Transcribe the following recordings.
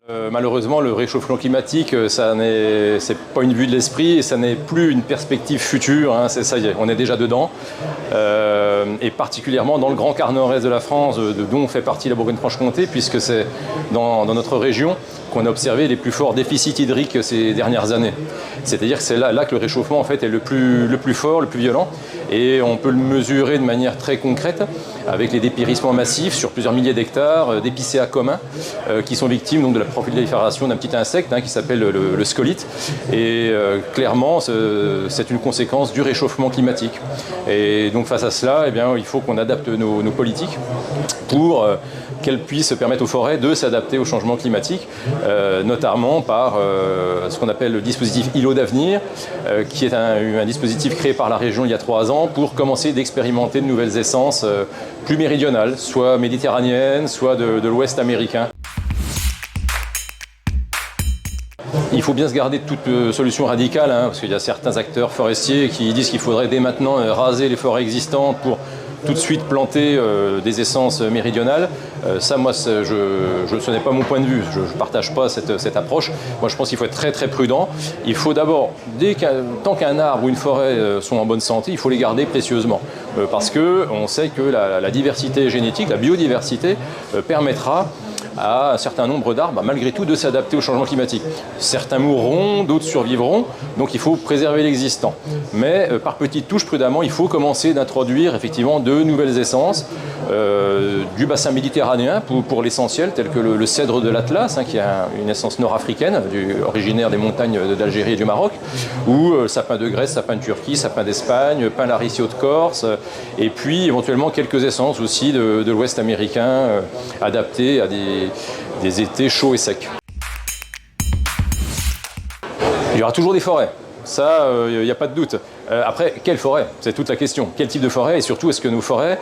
Malheureusement, le réchauffement climatique, c'est pas une vue de l'esprit et ça n'est plus une perspective future, hein, ça y est, on est déjà dedans. Et particulièrement dans le grand quart nord-est de la France, dont fait partie la Bourgogne-Franche-Comté, puisque c'est dans notre région qu'on a observé les plus forts déficits hydriques ces dernières années. C'est-à-dire que c'est là que le réchauffement en fait, est le plus fort, le plus violent, et on peut le mesurer de manière très concrète avec les dépérissements massifs sur plusieurs milliers d'hectares d'épicéas communs qui sont victimes donc, de la prolifération d'un petit insecte qui s'appelle le scolite. Et clairement, c'est une conséquence du réchauffement climatique. Et donc face à cela, eh bien, il faut qu'on adapte nos politiques pour qu'elles puissent permettre aux forêts de s'adapter au changement climatique, notamment par ce qu'on appelle le dispositif îlot d'avenir, qui est un dispositif créé par la région il y a 3 ans pour commencer d'expérimenter de nouvelles essences plus méridionales, soit méditerranéennes, soit de l'ouest américain. Il faut bien se garder de toute solution radicale, parce qu'il y a certains acteurs forestiers qui disent qu'il faudrait dès maintenant raser les forêts existantes pour tout de suite planter des essences méridionales. Ça, moi, ce n'est pas mon point de vue. Je ne partage pas cette approche. Moi, je pense qu'il faut être très très prudent. Il faut d'abord, tant qu'un arbre ou une forêt sont en bonne santé, il faut les garder précieusement. Parce qu'on sait que la diversité génétique, la biodiversité, permettra à un certain nombre d'arbres, malgré tout, de s'adapter au changement climatique. Certains mourront, d'autres survivront, donc il faut préserver l'existant. Mais par petites touches, prudemment, il faut commencer d'introduire effectivement de nouvelles essences du bassin méditerranéen pour l'essentiel, tel que le cèdre de l'Atlas, qui est une essence nord-africaine, originaire des montagnes d'Algérie et du Maroc, ou sapin de Grèce, sapin de Turquie, sapin d'Espagne, pin laricio de Corse, et puis éventuellement quelques essences aussi de l'Ouest américain, adaptées à des étés chauds et secs. Il y aura toujours des forêts, ça, il n'y a pas de doute. Après, quelle forêt? C'est toute la question. Quel type de forêt? Et surtout, est-ce que nos forêts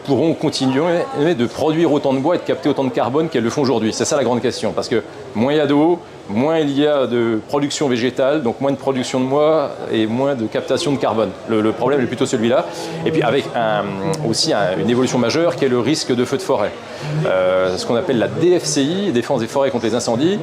pourront continuer de produire autant de bois et de capter autant de carbone qu'elles le font aujourd'hui? C'est ça la grande question. Parce que moins il y a d'eau, moins il y a de production végétale, donc moins de production de bois et moins de captation de carbone. Le problème est plutôt celui-là. Et puis avec aussi une évolution majeure qui est le risque de feu de forêt. Ce qu'on appelle la DFCI, Défense des forêts contre les incendies.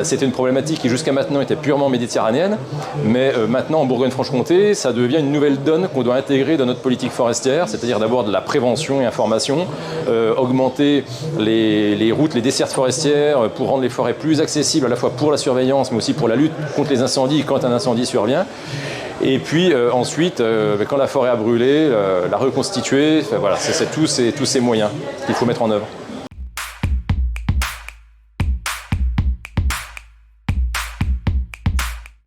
C'était une problématique qui jusqu'à maintenant était purement méditerranéenne, mais maintenant en Bourgogne-Franche-Comté, ça devient une nouvelle donne qu'on doit intégrer dans notre politique forestière, c'est-à-dire d'abord de la prévention et information, augmenter les routes, les dessertes forestières pour rendre les forêts plus accessibles à la fois pour la surveillance mais aussi pour la lutte contre les incendies quand un incendie survient. Et puis ensuite, quand la forêt a brûlé, la reconstituer, voilà, c'est tous ces moyens qu'il faut mettre en œuvre.